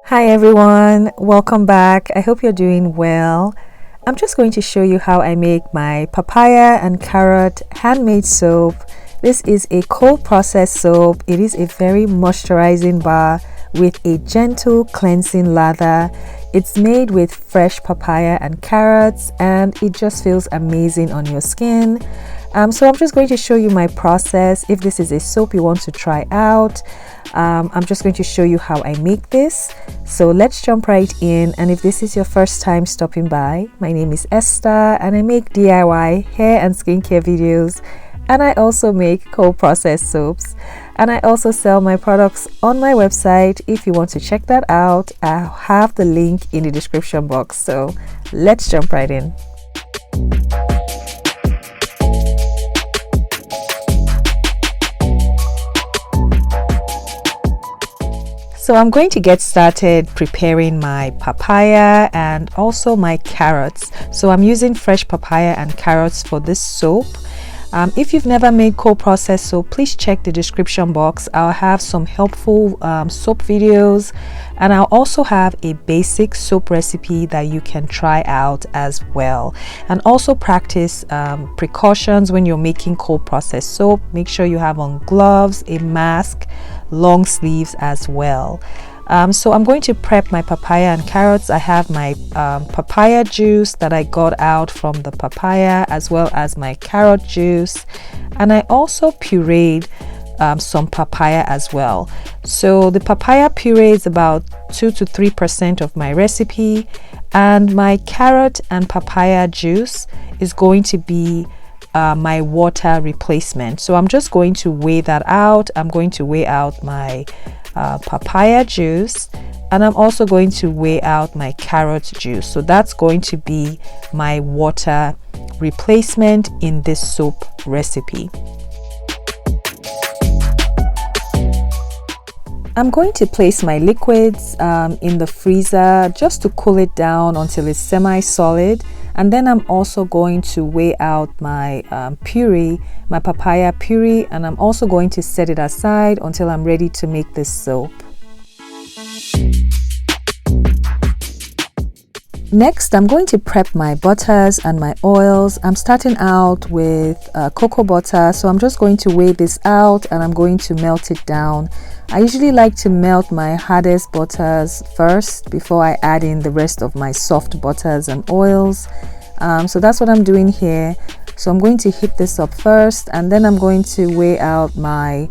Hi everyone, welcome back. I hope you're doing well. I'm just going to show you how I make my papaya and carrot handmade soap. This is a cold processed soap. It is a very moisturizing bar with a gentle cleansing lather. It's made with fresh papaya and carrots and it just feels amazing on your skin. So I'm just going to show you my process. If this is a soap you want to try out, I'm just going to show you how I make this. So let's jump right in. And if this is your first time stopping by, my name is Esther and I make DIY hair and skincare videos, and I also make cold processed soaps, and I also sell my products on my website. If you want to check that out, I'll have the link in the description box. So let's jump right in. So I'm going to get started preparing my papaya and also my carrots. So I'm using fresh papaya and carrots for this soap. If you've never made cold processed soap, please check the description box. I'll have some helpful soap videos, and I'll also have a basic soap recipe that you can try out as well. And also practice precautions when you're making cold processed soap. Make sure you have on gloves, a mask, long sleeves as well. So I'm going to prep my papaya and carrots. I have my papaya juice that I got out from the papaya, as well as my carrot juice, and I also pureed some papaya as well. So the papaya puree is about 2 to 3% of my recipe, and my carrot and papaya juice is going to be my water replacement. So I'm just going to weigh that out. I'm going to weigh out my papaya juice, and I'm also going to weigh out my carrot juice. So that's going to be my water replacement in this soap recipe. I'm going to place my liquids in the freezer just to cool it down until it's semi-solid, and then I'm also going to weigh out my puree, my papaya puree, and I'm also going to set it aside until I'm ready to make this soap. Next, I'm going to prep my butters and my oils. I'm starting out with cocoa butter, so I'm just going to weigh this out and I'm going to melt it down. I usually like to melt my hardest butters first before I add in the rest of my soft butters and oils. So that's what I'm doing here. So I'm going to heat this up first, and then I'm going to weigh out my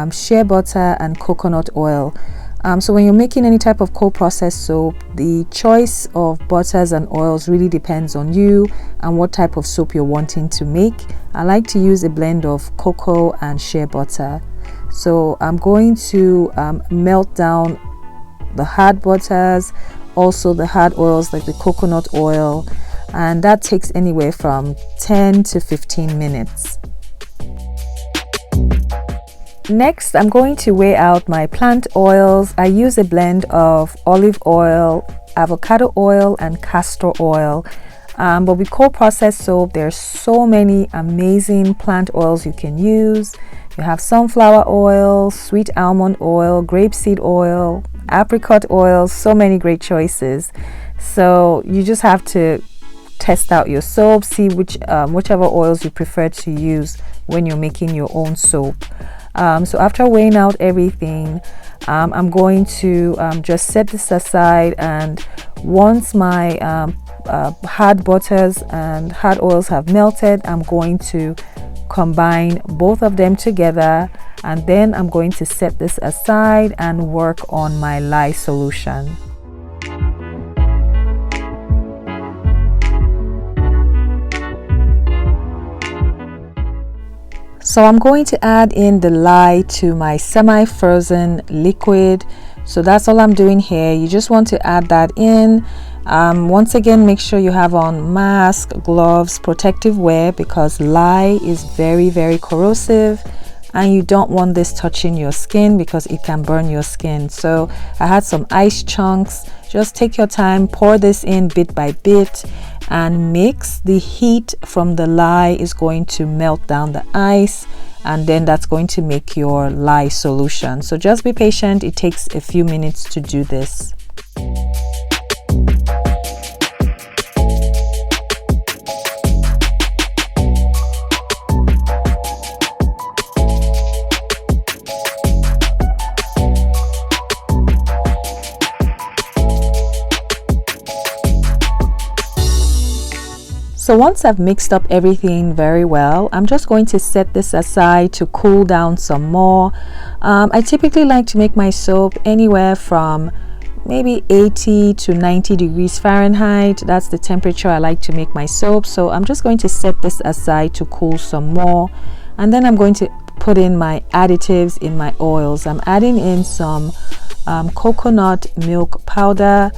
shea butter and coconut oil. So when you're making any type of cold processed soap, the choice of butters and oils really depends on you and what type of soap you're wanting to make. I like to use a blend of cocoa and shea butter. So I'm going to melt down the hard butters, also the hard oils like the coconut oil, and that takes anywhere from 10 to 15 minutes. Next, I'm going to weigh out my plant oils. I use a blend of olive oil, avocado oil, and castor oil. But with cold processed soap, there's so many amazing plant oils you can use. You have sunflower oil, sweet almond oil, grapeseed oil, apricot oil, so many great choices. So you just have to test out your soap, see whichever oils you prefer to use when you're making your own soap. So after weighing out everything, I'm going to just set this aside, and once my hard butters and hard oils have melted, I'm going to combine both of them together, and then I'm going to set this aside and work on my lye solution. So I'm going to add in the lye to my semi-frozen liquid. So that's all I'm doing here. You just want to add that in. Once again, make sure you have on mask, gloves, protective wear, because lye is very, very corrosive and you don't want this touching your skin because it can burn your skin. So I had some ice chunks. Just take your time, pour this in bit by bit and mix. The heat from the lye is going to melt down the ice, and then that's going to make your lye solution. So just be patient, it takes a few minutes to do this. So once I've mixed up everything very well, I'm just going to set this aside to cool down some more. I typically like to make my soap anywhere from maybe 80 to 90 degrees Fahrenheit. That's the temperature I like to make my soap. So I'm just going to set this aside to cool some more. And then I'm going to put in my additives in my oils. I'm adding in some coconut milk powder.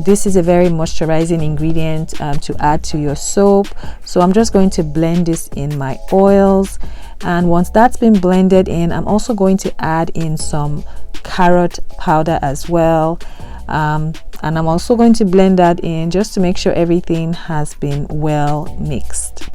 This is a very moisturizing ingredient to add to your soap. So I'm just going to blend this in my oils, and once that's been blended in, I'm also going to add in some carrot powder as well, and I'm also going to blend that in just to make sure everything has been well mixed.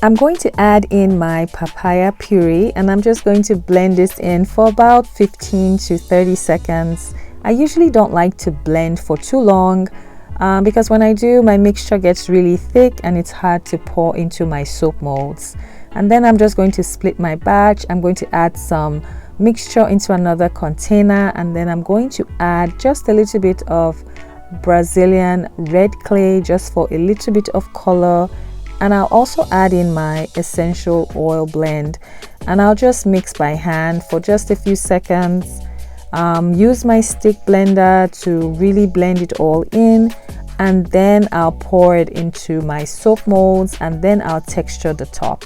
I'm going to add in my papaya puree, and I'm just going to blend this in for about 15 to 30 seconds. I usually don't like to blend for too long because when I do, my mixture gets really thick and it's hard to pour into my soap molds. And then I'm just going to split my batch. I'm going to add some mixture into another container, and then I'm going to add just a little bit of Brazilian red clay just for a little bit of color. And I'll also add in my essential oil blend, and I'll just mix by hand for just a few seconds. Use my stick blender to really blend it all in, and then I'll pour it into my soap molds, and then I'll texture the top.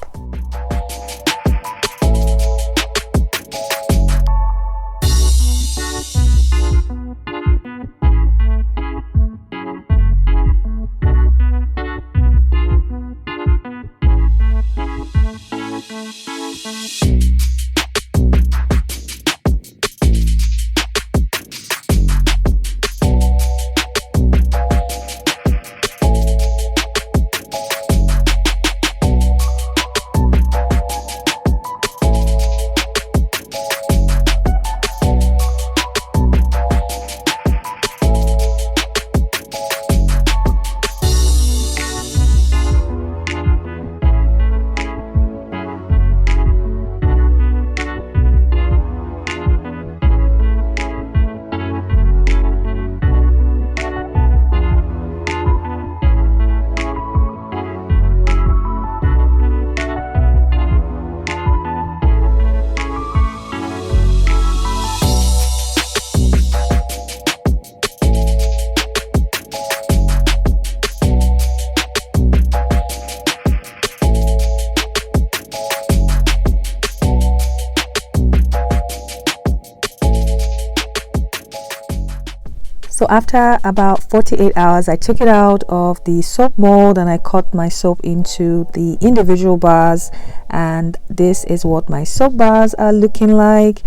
So after about 48 hours, I took it out of the soap mold and I cut my soap into the individual bars, and this is what my soap bars are looking like.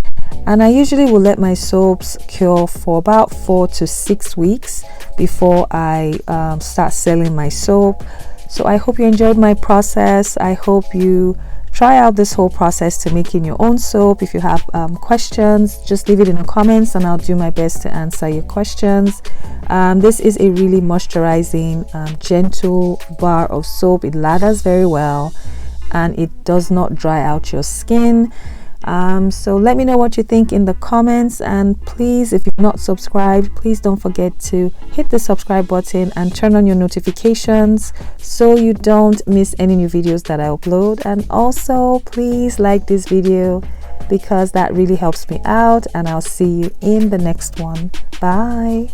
And I usually will let my soaps cure for about 4 to 6 weeks before I start selling my soap. So I hope you enjoyed my process. I hope you try out this whole process to making your own soap. If you have questions, just leave it in the comments and I'll do my best to answer your questions. This is a really moisturizing, gentle bar of soap. It lathers very well and it does not dry out your skin. So let me know what you think in the comments, and please, if you're not subscribed, please don't forget to hit the subscribe button and turn on your notifications so you don't miss any new videos that I upload. And also please like this video, because that really helps me out, and I'll see you in the next one. Bye.